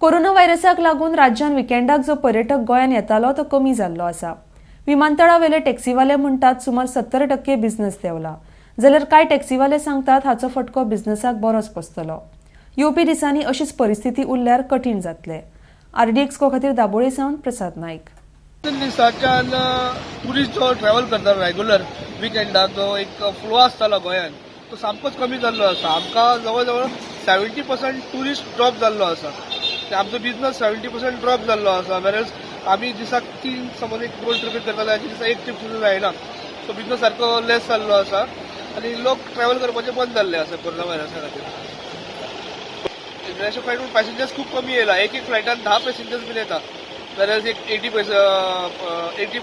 Corona व्हायरसाक लागून राज्यात विकेंडाक जो पर्यटक गोंयांत येतालो तो कमी जाल्लो आसा। विमानतळावेले टॅक्सीवाले म्हणटात सुमार 70% बिझनेस देंवला, जाल्यार कांय टॅक्सीवाले सांगतात हाचो फटको बिझनेसाक बरोच बसतलो। येवपी दिसांनी अशीच परिस्थिती उरल्यार कठीण जातले। RDX खातीर दाबोळेसावन प्रसाद नाईक। दिसाच्यान टुरिस्ट जो ट्रॅव्हल करता रेग्युलर विकेंडाक जो एक फ्लो आसतालो गोंयांत तो सामकोच कमी जाल्लो आसा। आमकां जवळ जवळ 70% टुरिस्ट ड्रॉप जाल्लो आसा। आमचो बिझनेस 70% ड्रॉप जाल्लो आसा। वेरएज आमी दिसाक 3 समज एक 2 ट्रिपी करताले आनी दिसा एक ट्रिप सुद्दां जायना। सो बिझनेस सारको लेस जाल्लो आसा आनी लोक ट्रॅव्हल करपाचे बंद जाल्ले आसा कोरोना व्हायरसा खातीर। इंटरनॅशनल फ्लायट पॅसेंजर्स खूब कमी येयला। एक फ्लायटान 10 पॅसेंजर्स बीन येता, वेरएज एक 80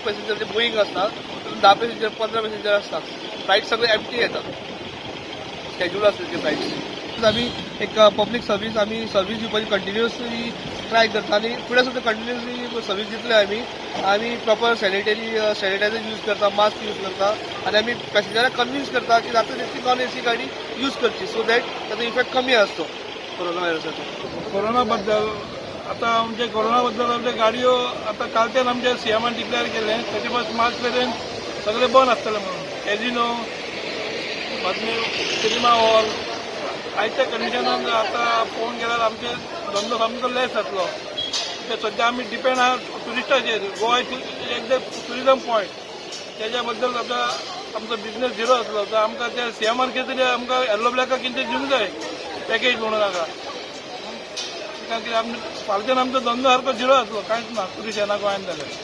पॅसेंजर बोईंग आसता, 10 पॅसेंजर 15 पॅसेंजर आसता। फ्लायट सगळे एम्प्टी येता, स्केड्यूल आसता फ्लायट्स। आमी एक पब्लीक सर्वीस दिवपाची कंटिन्युअसली ट्राय करता आनी फुडें सुद्दां कंटिन्युअसली सर्वीस दितले आमी प्रॉपर सॅनिटायझर यूज करता, मास्क यूज करता आनी आमी पॅसेंजराक कन्विन्स करता की जाता तितली नॉन AC गाडी यूज करची, सो दॅट ताचो इफेक्ट कमी आसतो कोरोना व्हायरसाचो। कोरोना बद्दल आता कोरोना बद्दल गाडयो आता कालच्यान आमच्या CMन डिक्लेअर केले 31 मार्च पर्यंत सगळे बंद आसतले म्हणून। कॅजिनो, सिनेमा हॉल आयच्या कंडिशनान आता पळोवंक गेल्यार आमचे धंदो सामको लेस जातलो। सध्या आमी डिपेंड आहात टुरिस्टाचेर। गोवा एक टुरिझम पॉयंट, त्याच्या बद्दल आता आमचो बिझनेस झिरो आसलो, तर आमकां त्या CMन कितें तरी आमकां येल्लो ब्लॅकाक कितें दिवंक जाय पॅकेज म्हणून नाका, कारण की फालच्यान आमचो धंदो सारको झिरो जातलो, कांयच ना टुरिस्ट येना गोंयांत जाल्यार।